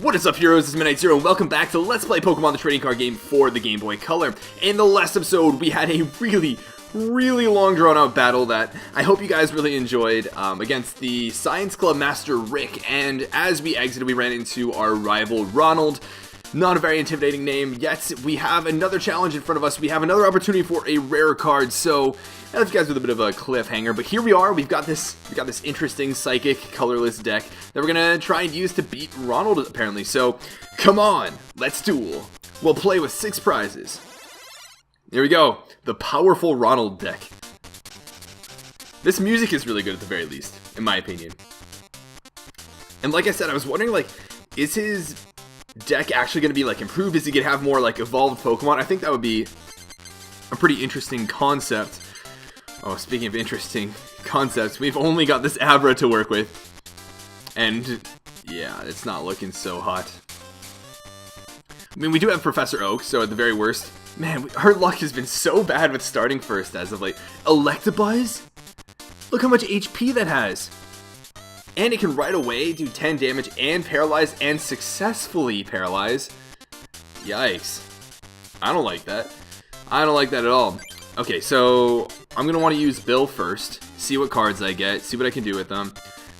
What is up, heroes? It's Midnight Zero, and welcome back to Let's Play Pokemon the Trading Card Game for the Game Boy Color. In the last episode, we had a really long drawn-out battle that I hope you guys really enjoyed against the Science Club Master Rick, and as we exited, we ran into our rival Ronald. Not a very intimidating name, yet we have another challenge in front of us. We have another opportunity for a rare card, so I left you guys with a bit of a cliffhanger, but here we are. We've got this interesting psychic colorless deck that we're gonna try and use to beat Ronald, apparently. So come on, let's duel. We'll play with 6 prizes. Here we go, the powerful Ronald deck. This music is really good at the very least, in my opinion. And like I said, I was wondering, like, is his deck actually going to be like improved? Is he going to have more like evolved Pokemon? I think that would be a pretty interesting concept. Oh, speaking of interesting concepts, we've only got this Abra to work with, and yeah, it's not looking so hot. I mean, we do have Professor Oak, so at the very worst, man, our luck has been so bad with starting first as of late. Electabuzz? Look how much HP that has. And it can right away do 10 damage and paralyze and successfully paralyze. Yikes. I don't like that. I don't like that at all. Okay, so I'm going to want to use Bill first. See what cards I get. See what I can do with them.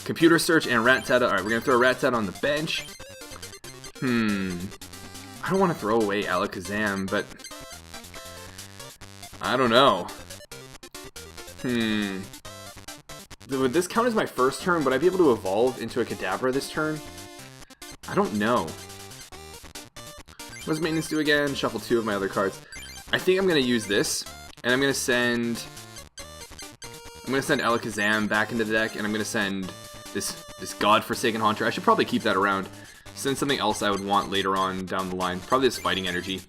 Computer Search and Rattata. Alright, we're going to throw Rattata on the bench. I don't want to throw away Alakazam, but I don't know. Would this count as my first turn? Would I be able to evolve into a Kadabra this turn? I don't know. What does maintenance do again? Shuffle 2 of my other cards. I think I'm going to use this, and I'm going to send Alakazam back into the deck, and I'm going to send this godforsaken Haunter. I should probably keep that around. Send something else I would want later on down the line. Probably this Fighting Energy.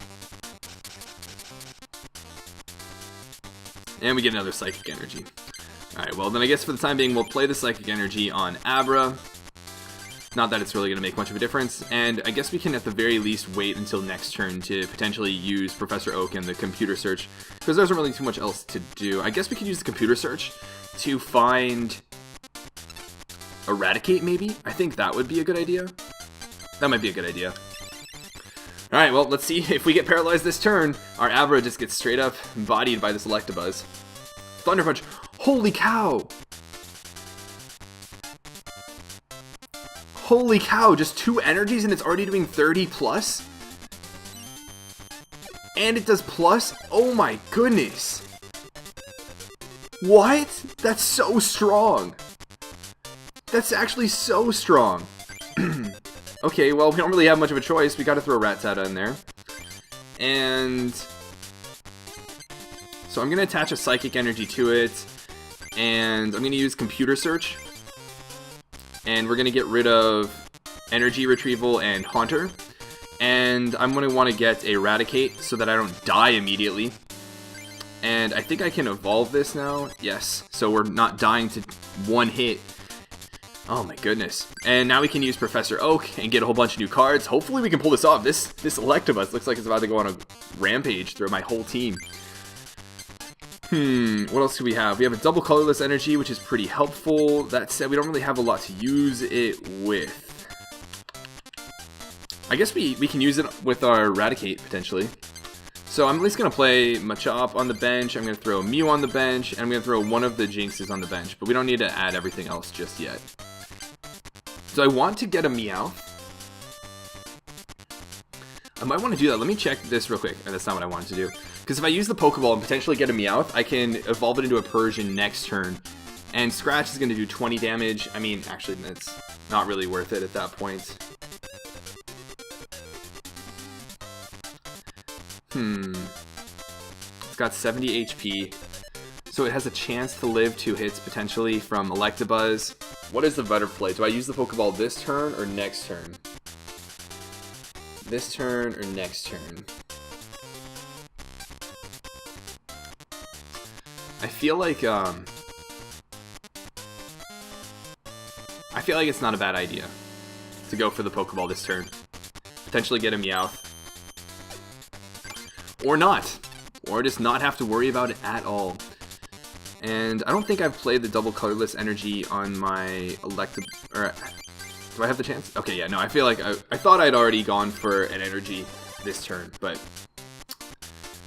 And we get another Psychic Energy. Alright, well then I guess for the time being we'll play the Psychic Energy on Abra. Not that it's really going to make much of a difference, and I guess we can at the very least wait until next turn to potentially use Professor Oak and the Computer Search, because there isn't really too much else to do. I guess we could use the Computer Search to find Eradicate, maybe? I think that would be a good idea. That might be a good idea. Alright, well, let's see if we get paralyzed this turn. Our Abra just gets straight up bodied by this Electabuzz. Thunder Punch! Holy cow! Holy cow, just 2 energies and it's already doing 30 plus? And it does plus? Oh my goodness! What? That's so strong! That's actually so strong! Okay, well, we don't really have much of a choice. We gotta throw Rattata in there. And so I'm gonna attach a Psychic Energy to it, and I'm gonna use Computer Search, and we're gonna get rid of Energy Retrieval and Haunter, and I'm gonna want to get Eradicate so that I don't die immediately. And I think I can evolve this now. Yes, so we're not dying to one hit. Oh my goodness. And now we can use Professor Oak and get a whole bunch of new cards. Hopefully we can pull this off. This Electabuzz looks like it's about to go on a rampage through my whole team. What else do we have? We have a double colorless energy, which is pretty helpful. That said, we don't really have a lot to use it with. I guess we can use it with our Eradicate, potentially. So I'm at least going to play Machop on the bench, I'm going to throw Mew on the bench, and I'm going to throw one of the Jinxes on the bench, but we don't need to add everything else just yet. So I want to get a Meowth. I might want to do that. Let me check this real quick. That's not what I wanted to do. Because if I use the Pokeball and potentially get a Meowth, I can evolve it into a Persian next turn. And Scratch is going to do 20 damage. I mean, actually, that's not really worth it at that point. It's got 70 HP. So it has a chance to live 2 hits, potentially, from Electabuzz. What is the better play? Do I use the Pokeball this turn or next turn? This turn or next turn? I feel like it's not a bad idea to go for the Pokeball this turn. Potentially get a Meowth. Or not. Or just not have to worry about it at all. And I don't think I've played the double colorless energy on my Do I have the chance? Okay, yeah, no, I feel like I thought I'd already gone for an energy this turn, but...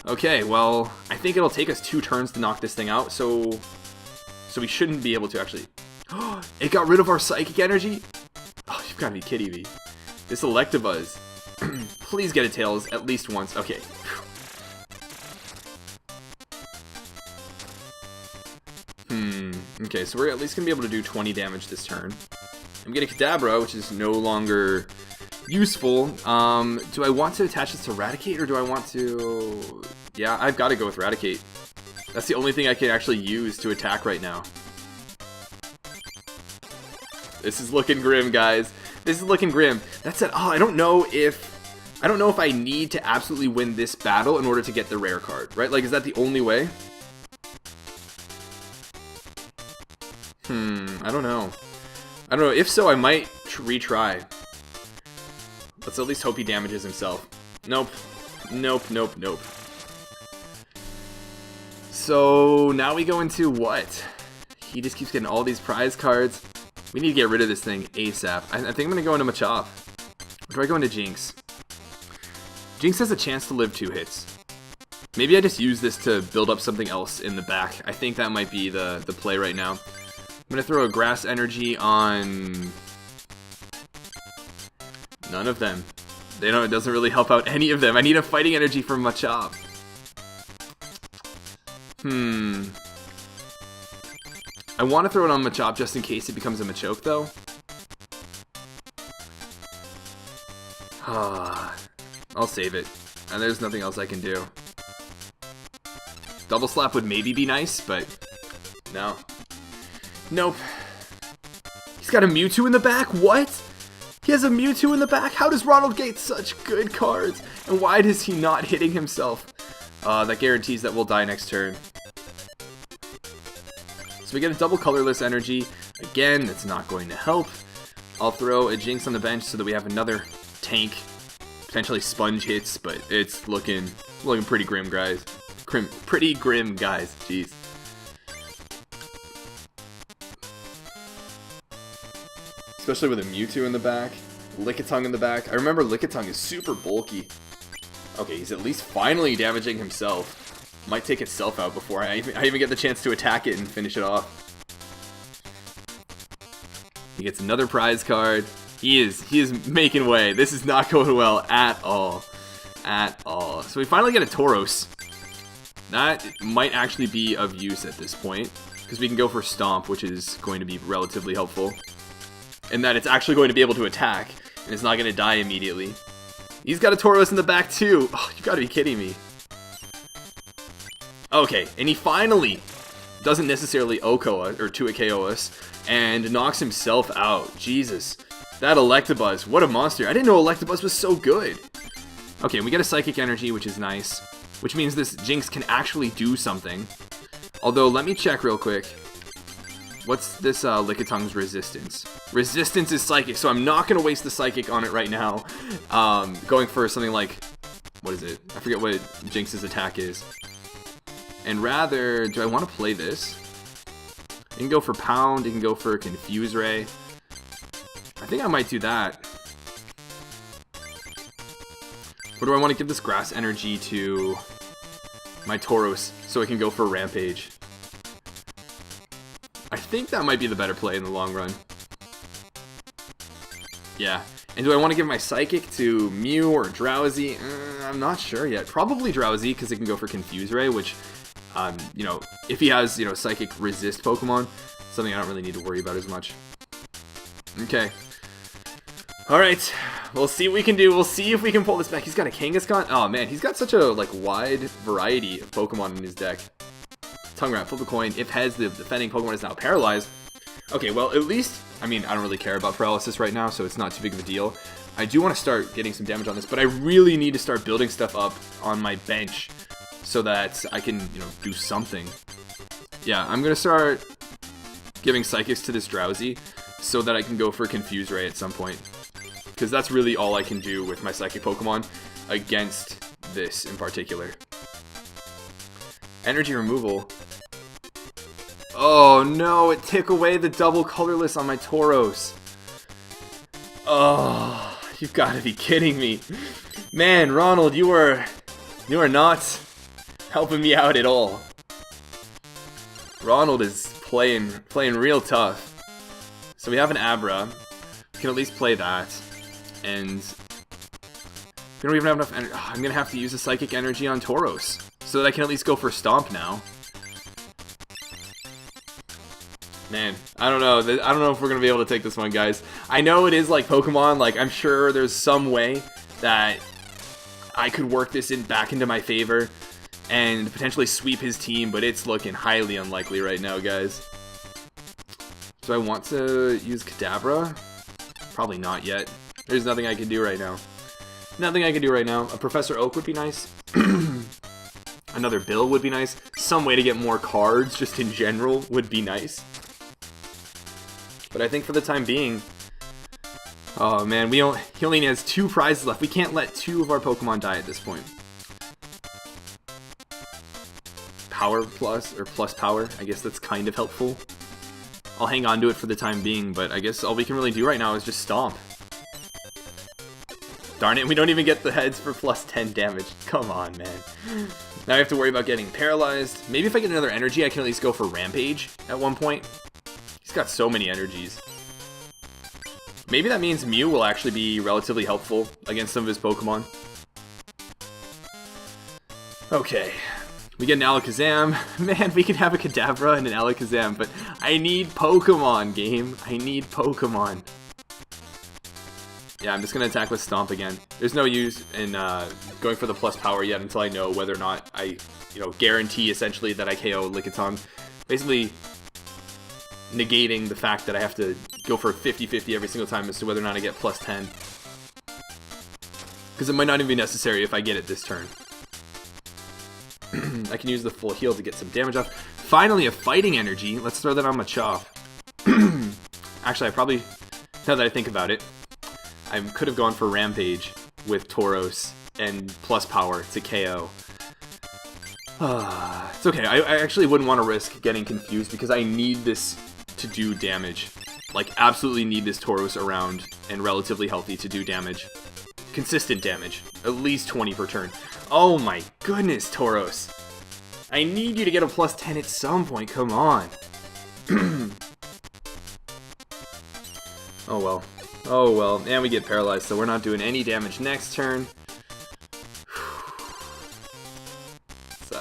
Okay, well, I think it'll take us 2 turns to knock this thing out, so we shouldn't be able to actually... It got rid of our psychic energy? Oh, you've got to be kidding me. This Electabuzz. Please get a Tails at least once. Okay. Okay, so we're at least going to be able to do 20 damage this turn. I'm getting Kadabra, which is no longer useful. Do I want to attach this to Raticate, or do I want to... Yeah, I've got to go with Raticate. That's the only thing I can actually use to attack right now. This is looking grim, guys. This is looking grim. That said, I don't know if I need to absolutely win this battle in order to get the rare card, right? Like, is that the only way? I don't know. I don't know. If so, I might retry. Let's at least hope he damages himself. Nope. Nope, nope, nope. So, now we go into what? He just keeps getting all these prize cards. We need to get rid of this thing ASAP. I think I'm going to go into Machop. Or do I go into Jinx? Jinx has a chance to live 2 hits. Maybe I just use this to build up something else in the back. I think that might be the play right now. I'm going to throw a Grass Energy on... None of them. It doesn't really help out any of them. I need a Fighting Energy from Machop. I want to throw it on Machop just in case it becomes a Machoke, though. I'll save it. And there's nothing else I can do. Double Slap would maybe be nice, but no. Nope. He's got a Mewtwo in the back? What? He has a Mewtwo in the back? How does Ronald get such good cards? And why is he not hitting himself? That guarantees that we'll die next turn. So we get a double colorless energy. Again, that's not going to help. I'll throw a Jinx on the bench so that we have another tank. Potentially sponge hits, but it's looking pretty grim, guys. Pretty grim, guys. Jeez. Especially with a Mewtwo in the back. Lickitung in the back. I remember Lickitung is super bulky. Okay, he's at least finally damaging himself. Might take itself out before I even get the chance to attack it and finish it off. He gets another prize card. He is making way. This is not going well at all. At all. So we finally get a Tauros. That might actually be of use at this point, because we can go for Stomp, which is going to be relatively helpful. In that it's actually going to be able to attack, and it's not going to die immediately. He's got a Tauros in the back too. Oh, you gotta be kidding me. Okay, and he finally doesn't necessarily OHKO us, or 2-hit KO us, and knocks himself out. Jesus. That Electabuzz, what a monster. I didn't know Electabuzz was so good. Okay, we get a Psychic Energy, which is nice. Which means this Jinx can actually do something. Although, let me check real quick. What's this Lickitung's resistance? Resistance is Psychic, so I'm not going to waste the Psychic on it right now. Going for something like... What is it? I forget what Jinx's attack is. And rather, do I want to play this? You can go for Pound, you can go for Confuse Ray. I think I might do that. Or do I want to give this Grass Energy to my Tauros so I can go for Rampage? I think that might be the better play in the long run. Yeah. And do I want to give my Psychic to Mew or Drowsy? I'm not sure yet. Probably Drowsy, because it can go for Confuse Ray, which... you know, if he has, Psychic Resist Pokemon, something I don't really need to worry about as much. Okay. Alright, we'll see what we can do. We'll see if we can pull this back. He's got a Kangaskhan. Oh man, he's got such a, wide variety of Pokemon in his deck. Tongue Wrap, flip a coin. If heads, the defending Pokemon is now paralyzed. Okay, well, at least, I don't really care about paralysis right now, so it's not too big of a deal. I do want to start getting some damage on this, but I really need to start building stuff up on my bench so that I can, do something. Yeah, I'm going to start giving Psychics to this Drowsy so that I can go for Confuse Ray at some point. Because that's really all I can do with my Psychic Pokemon against this in particular. Energy removal. Oh no, it took away the double colorless on my Tauros. Oh, you've got to be kidding me. Man, Ronald, you are not helping me out at all. Ronald is playing real tough. So we have an Abra. We can at least play that. And we don't even have enough energy. I'm gonna have to use a Psychic Energy on Tauros so that I can at least go for Stomp now. Man, I don't know. I don't know if we're gonna be able to take this one, guys. I know it is like Pokemon. Like, I'm sure there's some way that I could work this back into my favor and potentially sweep his team, but it's looking highly unlikely right now, guys. Do I want to use Kadabra? Probably not yet. There's nothing I can do right now. Nothing I can do right now. A Professor Oak would be nice. Another Bill would be nice. Some way to get more cards, just in general, would be nice. But I think for the time being... Oh man, he only has 2 prizes left. We can't let 2 of our Pokemon die at this point. Power plus, or plus power. I guess that's kind of helpful. I'll hang on to it for the time being, but I guess all we can really do right now is just Stomp. Darn it, we don't even get the heads for plus 10 damage. Come on, man. Now I have to worry about getting paralyzed. Maybe if I get another energy, I can at least go for Rampage at one point. He's got so many energies. Maybe that means Mew will actually be relatively helpful against some of his Pokemon. Okay. We get an Alakazam. Man, we can have a Kadabra and an Alakazam, but I need Pokemon, game. I need Pokemon. Yeah, I'm just going to attack with Stomp again. There's no use in going for the plus power yet until I know whether or not I, guarantee essentially that I KO Lickitung. Basically, negating the fact that I have to go for 50-50 every single time as to whether or not I get plus 10. Because it might not even be necessary if I get it this turn. I can use the full heal to get some damage off. Finally, a Fighting Energy. Let's throw that on Machop. Actually, now that I think about it, I could have gone for Rampage with Tauros and plus power to KO. It's okay. I actually wouldn't want to risk getting confused because I need this to do damage. Like, absolutely need this Tauros around and relatively healthy to do damage. Consistent damage. At least 20 per turn. Oh my goodness, Tauros. I need you to get a plus 10 at some point. Come on. Oh well. Oh well. And we get paralyzed, so we're not doing any damage next turn. It's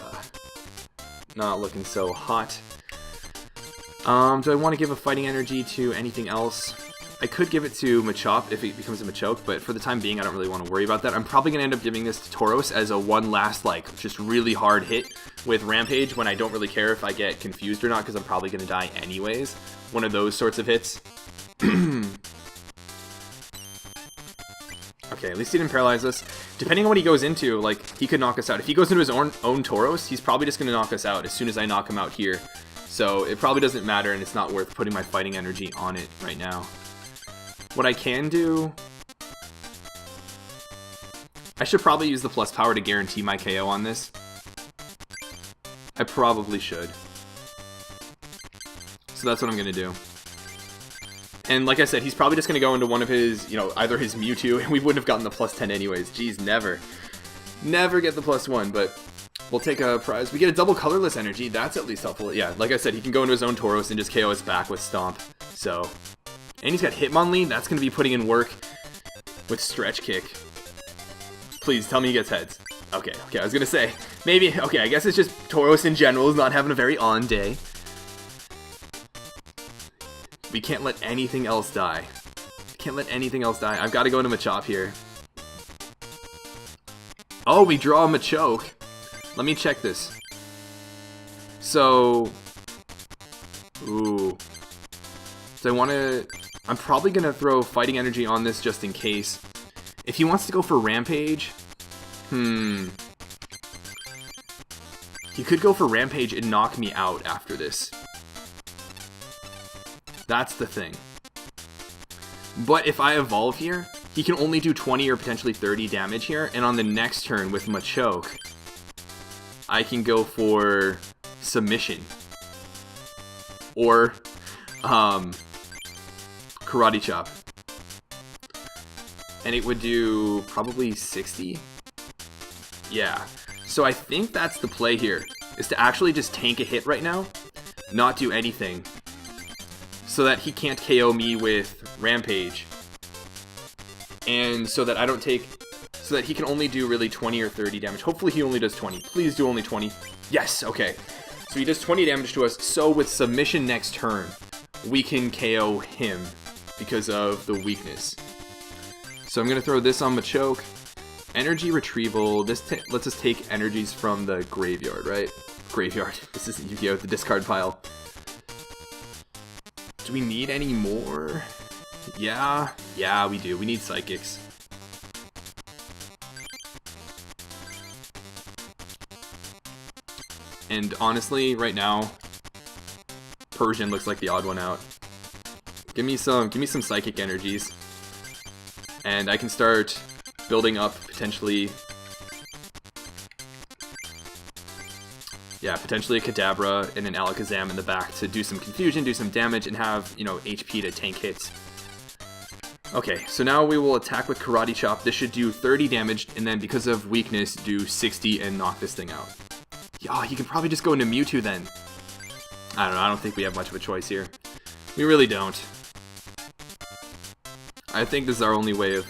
not looking so hot. Do I want to give a Fighting Energy to anything else? I could give it to Machop if it becomes a Machoke, but for the time being, I don't really want to worry about that. I'm probably going to end up giving this to Tauros as a one last, just really hard hit with Rampage when I don't really care if I get confused or not, because I'm probably going to die anyways. One of those sorts of hits. Okay, at least he didn't paralyze us. Depending on what he goes into, he could knock us out. If he goes into his own Tauros, he's probably just going to knock us out as soon as I knock him out here. So it probably doesn't matter, and it's not worth putting my Fighting Energy on it right now. What I can do... I should probably use the plus power to guarantee my KO on this. I probably should. So that's what I'm going to do. And like I said, he's probably just going to go into one of his, either his Mewtwo, and we wouldn't have gotten the plus 10 anyways. Jeez, never. Never get the plus 1, but we'll take a prize. We get a double colorless energy. That's at least helpful. Yeah, like I said, he can go into his own Tauros and just KO us back with Stomp. So... And he's got Hitmonlee. That's going to be putting in work with Stretch Kick. Please, tell me he gets heads. Okay, I was going to say. Maybe, okay, I guess it's just Tauros in general is not having a very on day. We can't let anything else die. Can't let anything else die. I've got to go into Machop here. Oh, we draw a Machoke. Let me check this. So... Ooh. So I want to... I'm probably going to throw Fighting Energy on this just in case. If he wants to go for Rampage... He could go for Rampage and knock me out after this. That's the thing. But if I evolve here, he can only do 20 or potentially 30 damage here. And on the next turn with Machoke, I can go for Submission. Or... Karate Chop. and it would do probably 60. Yeah, so I think that's the play here, is to actually just tank a hit right now, not do anything, so that he can't KO me with Rampage, and so that I don't take, so that he can only do really 20 or 30 damage. Hopefully he only does 20. Please do only 20. Yes, okay. So he does 20 damage to us, so with submission next turn, we can KO him because of the weakness. So I'm going to throw this on Machoke. Energy retrieval. This lets us take energies from the graveyard, right? Graveyard. This isn't Yu-Gi-Oh! The discard pile. Do we need any more? Yeah. Yeah, we do. We need Psychics. And honestly, right now, Persian looks like the odd one out. Give me some Psychic energies. And I can start building up potentially, yeah, potentially a Kadabra and an Alakazam in the back to do some confusion, do some damage, and have, you know, HP to tank hits. Okay, so now we will attack with Karate Chop. This should do 30 damage, and then because of weakness, do 60 and knock this thing out. Yeah, he can probably just go into Mewtwo then. I don't know, I don't think we have much of a choice here. We really don't. I think this is our only way of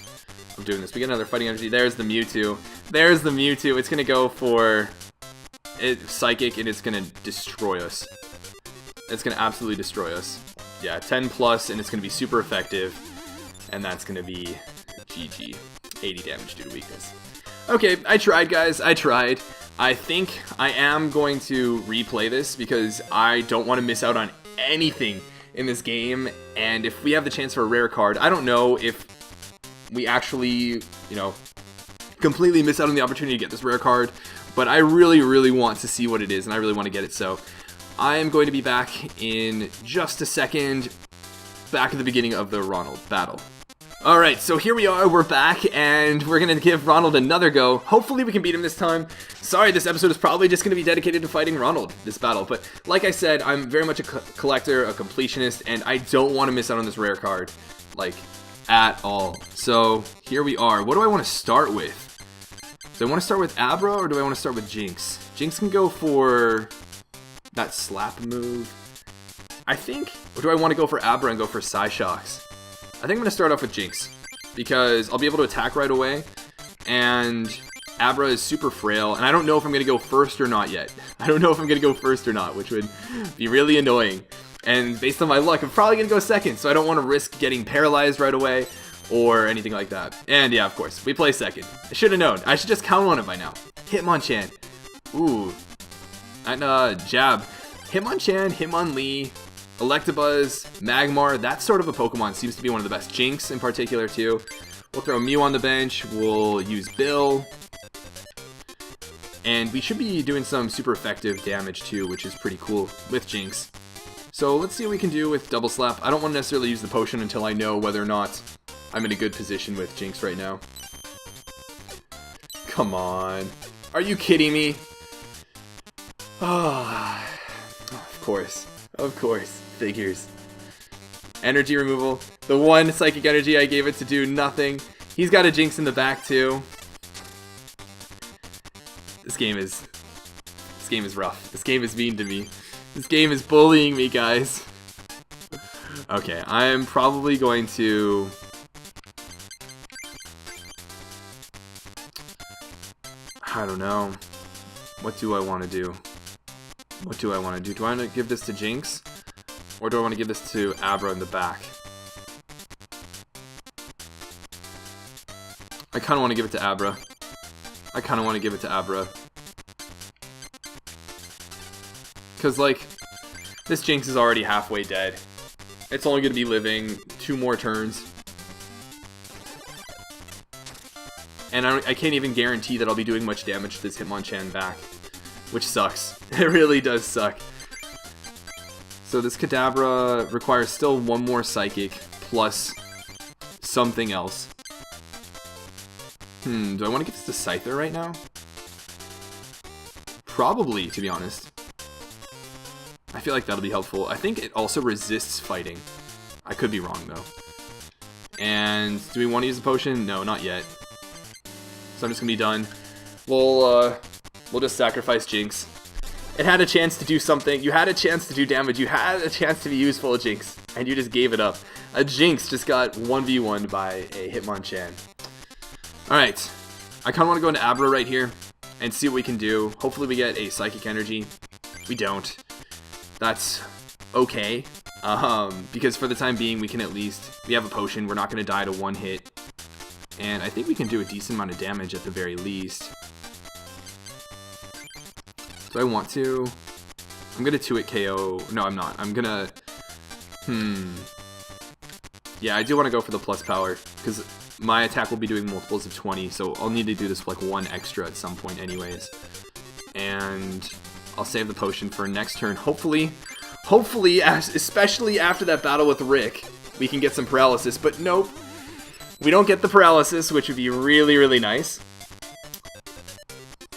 doing this. We get another Fighting Energy. There's the Mewtwo. There's the Mewtwo. It's going to go for Psychic, and it's going to destroy us. It's going to absolutely destroy us. Yeah, 10 plus, and it's going to be super effective. And that's going to be GG. 80 damage due to weakness. Okay, I tried, guys. I tried. I think I am going to replay this because I don't want to miss out on anything in this game. And if we have the chance for a rare card, I don't know if we actually, you know, completely miss out on the opportunity to get this rare card, but I really, really want to see what it is, and I really want to get it, so I am going to be back in just a second, back at the beginning of the Ronald battle. Alright, so here we are, we're back, and we're going to give Ronald another go. Hopefully we can beat him this time. Sorry, this episode is probably just going to be dedicated to fighting Ronald, this battle, but like I said, I'm very much a collector, a completionist, and I don't want to miss out on this rare card, like, at all. So here we are. What do I want to start with? Do I want to start with Abra or do I want to start with Jinx? Jinx can go for that slap move, I think. Or do I want to go for Abra and go for Psyshocks? I think I'm going to start off with Jinx because I'll be able to attack right away, and Abra is super frail, and I don't know if I'm going to go first or not yet. I don't know if I'm going to go first or not, which would be really annoying. And based on my luck, I'm probably going to go second, so I don't want to risk getting paralyzed right away or anything like that. And yeah, of course, we play second. I should have known. I should just count on it by now. Hitmonchan. Ooh. And Jab. Hitmonchan, Hitmonlee, Electabuzz, Magmar. That sort of a Pokemon seems to be one of the best. Jinx in particular too. We'll throw Mew on the bench. We'll use Bill. And we should be doing some super effective damage too, which is pretty cool with Jinx. So let's see what we can do with Double Slap. I don't want to necessarily use the potion until I know whether or not I'm in a good position with Jinx right now. Come on. Are you kidding me? Oh, of course. Of course. Figures. Energy removal. The one Psychic Energy I gave it to do nothing. He's got a Jinx in the back too. This game is rough. This game is mean to me. This game is bullying me, guys. Okay, I am probably going to... I don't know. What do I want to do? What do I want to do? Do I want to give this to Jinx? Or do I want to give this to Abra in the back? I kind of want to give it to Abra. Because, like, this Jinx is already halfway dead. It's only going to be living 2 more turns. And I can't even guarantee that I'll be doing much damage to this Hitmonchan back. Which sucks. It really does suck. So this Kadabra requires still 1 more Psychic plus something else. Do I want to give this to Scyther right now? Probably, to be honest. I feel like that'll be helpful. I think it also resists fighting. I could be wrong, though. And do we want to use a potion? No, not yet. So I'm just gonna be done. We'll just sacrifice Jinx. It had a chance to do something. You had a chance to do damage. You had a chance to be useful, Jinx, and you just gave it up. A Jinx just got 1v1'd by a Hitmonchan. Alright. I kind of want to go into Abra right here and see what we can do. Hopefully we get a Psychic Energy. We don't. That's okay. Because for the time being, we can at least... We have a potion. We're not going to die to one hit. And I think we can do a decent amount of damage at the very least. Do I want to? I'm gonna 2-hit KO. No, I'm not. I'm gonna... Yeah, I do want to go for the plus power, because my attack will be doing multiples of 20, so I'll need to do this for like 1 extra at some point anyways. And I'll save the potion for next turn. Hopefully, especially after that battle with Rick, we can get some paralysis, but nope. We don't get the paralysis, which would be really, really nice.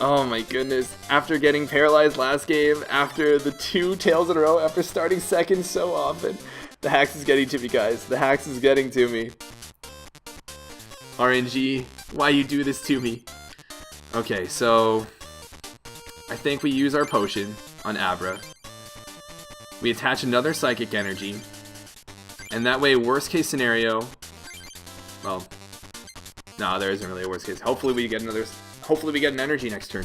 Oh my goodness, after getting paralyzed last game, after the 2 tails in a row, after starting second so often, the hacks is getting to me, guys. The hacks is getting to me. RNG, why you do this to me? Okay, so I think we use our potion on Abra. We attach another Psychic Energy, and that way, worst case scenario, well, no, there isn't really a worst case. Hopefully we get another... Hopefully we get an energy next turn.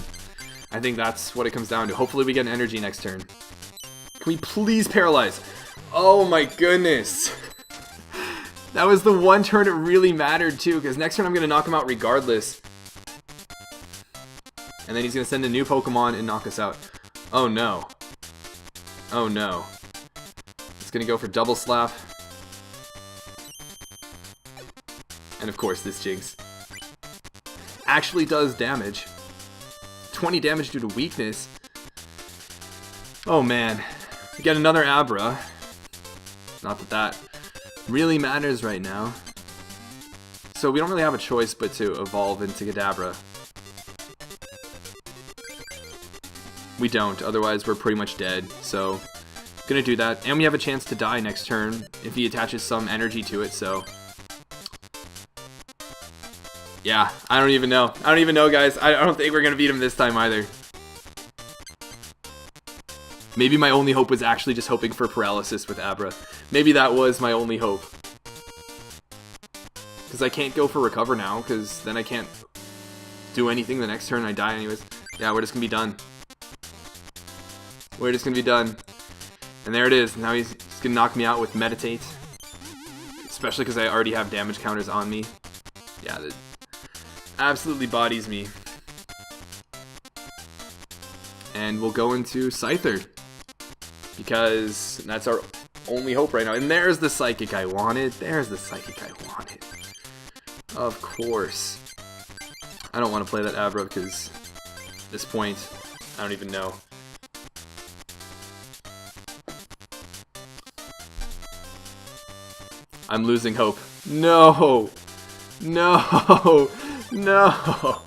I think that's what it comes down to. Hopefully we get an energy next turn. Can we please paralyze? Oh my goodness. That was the one turn it really mattered too, because next turn I'm going to knock him out regardless. And then he's going to send a new Pokemon and knock us out. Oh no. Oh no. It's going to go for double slap. And of course this Jinx actually does damage. 20 damage due to weakness. Oh man. We get another Abra. Not that that really matters right now. So we don't really have a choice but to evolve into Kadabra. We don't, otherwise we're pretty much dead. So, gonna do that. And we have a chance to die next turn if he attaches some energy to it, so... Yeah, I don't even know. I don't even know, guys. I don't think we're going to beat him this time either. Maybe my only hope was actually just hoping for paralysis with Abra. Maybe that was my only hope. Because I can't go for recover now, because then I can't do anything the next turn. I die anyways. Yeah, we're just going to be done. We're just going to be done. And there it is. Now he's going to knock me out with Meditate. Especially because I already have damage counters on me. Yeah, that absolutely bodies me. And we'll go into Scyther, because that's our only hope right now. And there's the Psychic I wanted. There's the Psychic I wanted. Of course. I don't want to play that Abra because at this point, I don't even know. I'm losing hope. No! No! No!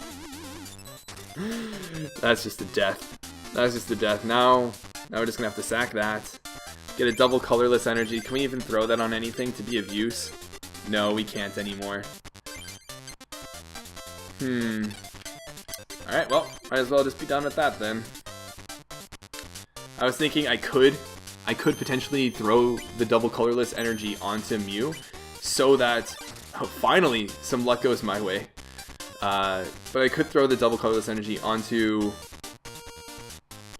That's just a death. That's just a death. Now we're just gonna have to sack that. Get a double colorless energy. Can we even throw that on anything to be of use? No, we can't anymore. Alright, well, might as well just be done with that then. I was thinking I could potentially throw the double colorless energy onto Mew so that finally some luck goes my way. But I could throw the double colorless energy onto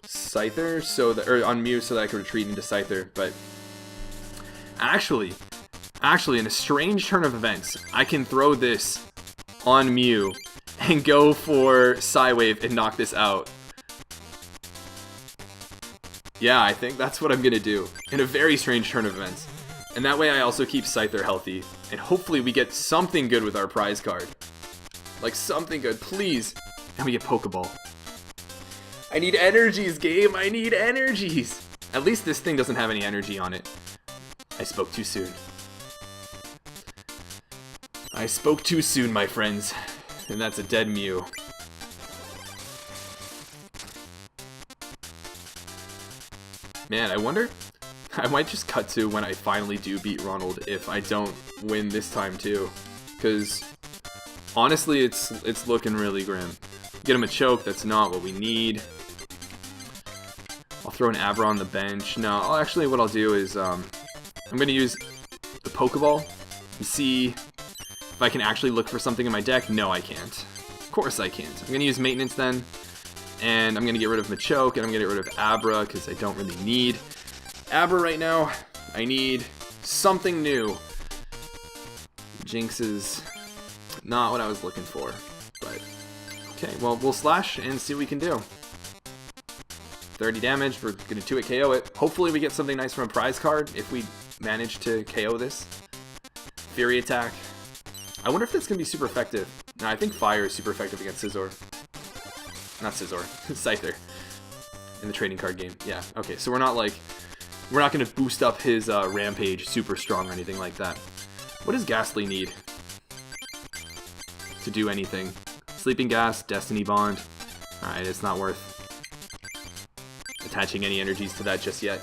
Scyther or on Mew so that I could retreat into Scyther, but actually in a strange turn of events, I can throw this on Mew and go for Psywave and knock this out. Yeah, I think that's what I'm gonna do in a very strange turn of events. And that way I also keep Scyther healthy, and hopefully we get something good with our prize card. Like something good, please. And we get Pokeball. I need energies, game. I need energies. At least this thing doesn't have any energy on it. I spoke too soon. I spoke too soon, my friends. And that's a dead Mew. Man, I wonder I might just cut to when I finally do beat Ronald if I don't win this time too. Because honestly, it's looking really grim. Get him a choke, that's not what we need. I'll throw an Abra on the bench. No, actually what I'll do is I'm going to use the Pokeball and see if I can actually look for something in my deck. No, I can't. Of course I can't. I'm going to use Maintenance then. And I'm going to get rid of Machoke, and I'm going to get rid of Abra, because I don't really need Abra right now. I need something new. Jinx is not what I was looking for. But, okay, well, we'll slash and see what we can do. 30 damage, we're going to 2-hit KO it. Hopefully we get something nice from a prize card, if we manage to KO this. Fury attack. I wonder if that's going to be super effective. No, I think Fire is super effective against Scizor. Not Scizor, Scyther. In the trading card game. Yeah, okay, so we're not going to boost up his Rampage super strong or anything like that. What does Ghastly need to do anything? Sleeping Gas, Destiny Bond. Alright, it's not worth attaching any energies to that just yet.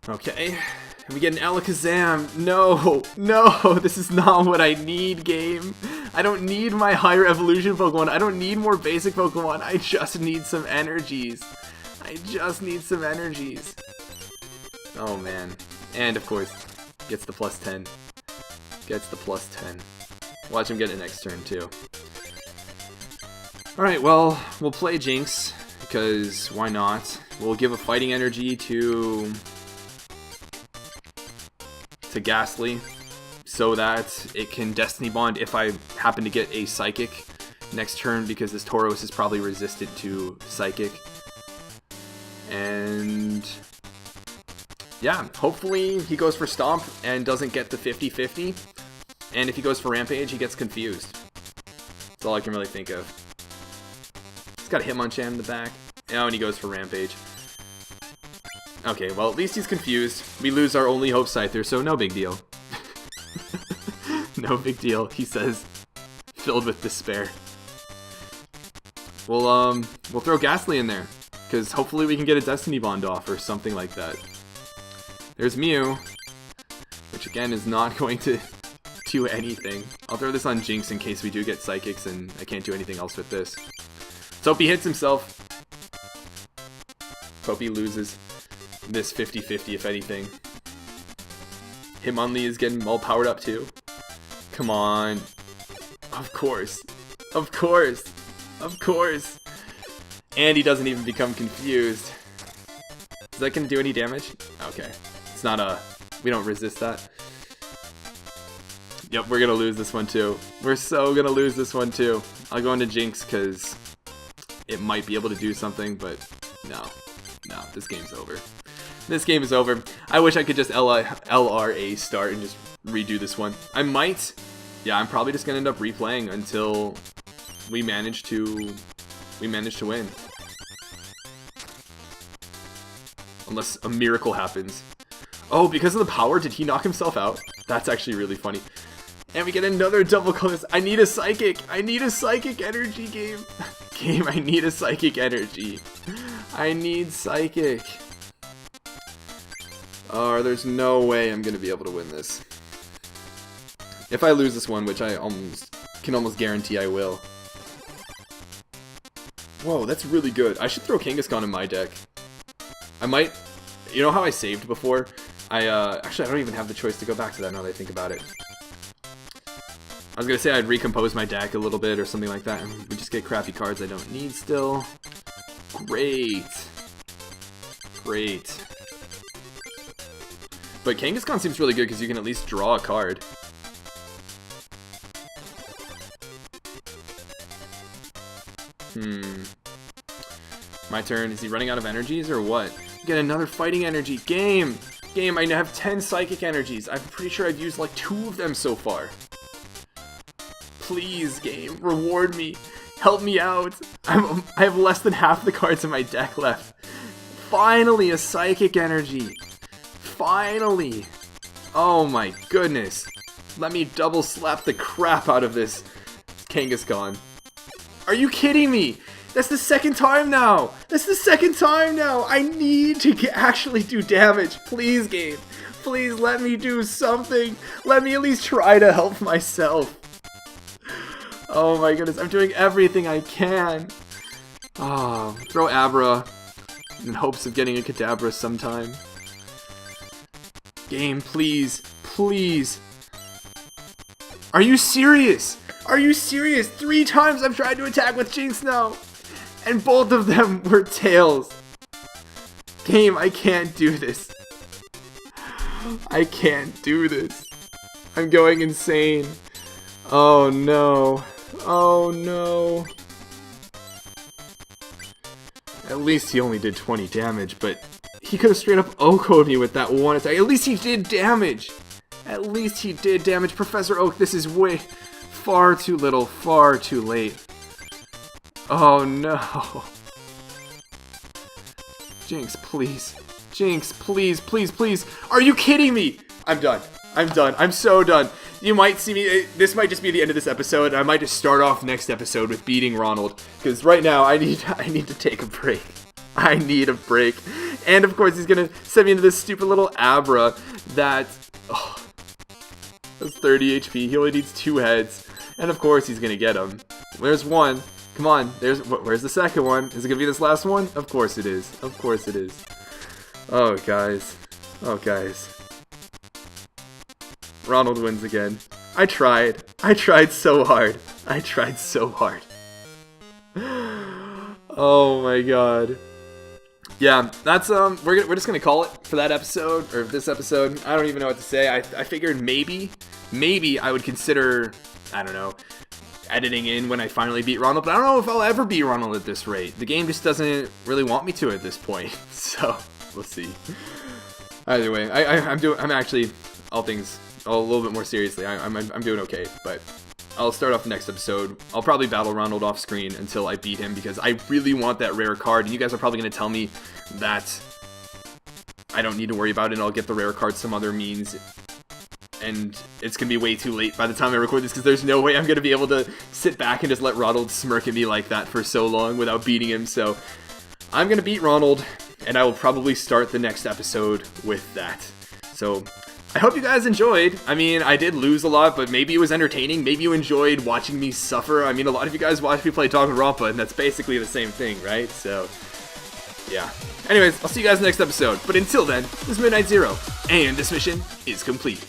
Okay. And we get an Alakazam. No, no, this is not what I need, game. I don't need my higher evolution Pokemon. I don't need more basic Pokemon. I just need some energies. I just need some energies. Oh, man. And, of course, gets the plus 10. Gets the plus 10. Watch him get it next turn, too. Alright, well, we'll play Jinx, because why not? We'll give a fighting energy to Ghastly, so that it can Destiny Bond if I happen to get a Psychic next turn, because this Tauros is probably resistant to Psychic. And yeah, hopefully he goes for Stomp and doesn't get the 50-50. And if he goes for Rampage, he gets confused. That's all I can really think of. He's got a Hitmonchan in the back. Oh, and he goes for Rampage. Okay, well, at least he's confused. We lose our only hope Scyther, so no big deal. No big deal, he says, filled with despair. We'll throw Ghastly in there, because hopefully we can get a Destiny Bond off or something like that. There's Mew, which again is not going to do anything. I'll throw this on Jinx in case we do get Psychics and I can't do anything else with this. Let's hope he hits himself. Hope he loses this 50-50 if anything. Hitmonlee is getting all powered up too. Come on. Of course. Of course. Of course. And he doesn't even become confused. Is that going to do any damage? Okay. It's not a... We don't resist that. Yep, we're going to lose this one too. We're so going to lose this one too. I'll go into Jinx because it might be able to do something, but no. No, this game's over. This game is over. I wish I could just LRA start and just redo this one. I might. Yeah, I'm probably just going to end up replaying until we manage to win. Unless a miracle happens. Oh, because of the power, did he knock himself out? That's actually really funny. And we get another double colors. I need a Psychic. I need a Psychic energy game. Game, I need a Psychic energy. I need Psychic. Oh, there's no way I'm going to be able to win this. If I lose this one, which I can almost guarantee I will. Whoa, that's really good. I should throw Kangaskhan in my deck. I might... You know how I saved before? Actually, I don't even have the choice to go back to that now that I think about it. I was going to say I'd recompose my deck a little bit or something like that, and we just get crappy cards I don't need still. Great. Great. But Kangaskhan seems really good because you can at least draw a card. My turn. Is he running out of energies or what? Get another fighting energy. Game! Game, I have 10 psychic energies. I'm pretty sure I've used like 2 of them so far. Please, game, reward me. Help me out. I have less than half the cards in my deck left. Finally, a psychic energy. Finally. Oh my goodness. Let me double slap the crap out of this Kangaskhan. Are you kidding me? That's the second time now. That's the second time now. I need to actually do damage. Please, game. Please let me do something. Let me at least try to help myself. Oh my goodness, I'm doing everything I can. Oh, throw Abra in hopes of getting a Kadabra sometime. Game, please. Please. Are you serious? Are you serious? 3 times I've tried to attack with Jinx now. And both of them were tails. Game, I can't do this. I can't do this. I'm going insane. Oh no. Oh no. At least he only did 20 damage, but he could have straight up OHKO'd me with that one attack. At least he did damage. At least he did damage. Professor Oak, this is way far too little, far too late. Oh no. Jinx, please. Jinx, please, please, please. Are you kidding me? I'm done. I'm done. I'm so done. You might see me, this might just be the end of this episode, and I might just start off next episode with beating Ronald, because right now I need to take a break. I need a break. And of course he's gonna send me into this stupid little Abra that, that's 30 HP, he only needs 2 heads, and of course he's gonna get him. There's one. Come on, where's the second one? Is it gonna be this last one? Of course it is. Of course it is. Oh guys. Oh guys. Ronald wins again. I tried. I tried so hard. I tried so hard. Oh my god. Yeah, that's we're just gonna call it for that episode, or this episode. I don't even know what to say. I figured maybe I would consider, I don't know, editing in when I finally beat Ronald, but I don't know if I'll ever beat Ronald at this rate. The game just doesn't really want me to at this point. So we'll see. Either way, I'm actually a little bit more seriously. I'm doing okay, but I'll start off the next episode. I'll probably battle Ronald off screen until I beat him, because I really want that rare card, and you guys are probably going to tell me that I don't need to worry about it, and I'll get the rare card some other means, and it's going to be way too late by the time I record this, because there's no way I'm going to be able to sit back and just let Ronald smirk at me like that for so long without beating him. So I'm going to beat Ronald, and I will probably start the next episode with that. So I hope you guys enjoyed. I mean, I did lose a lot, but maybe it was entertaining. Maybe you enjoyed watching me suffer. I mean, a lot of you guys watch me play Danganronpa, and that's basically the same thing, right? So, yeah. Anyways, I'll see you guys next episode. But until then, this is Midnight Zero, and this mission is complete.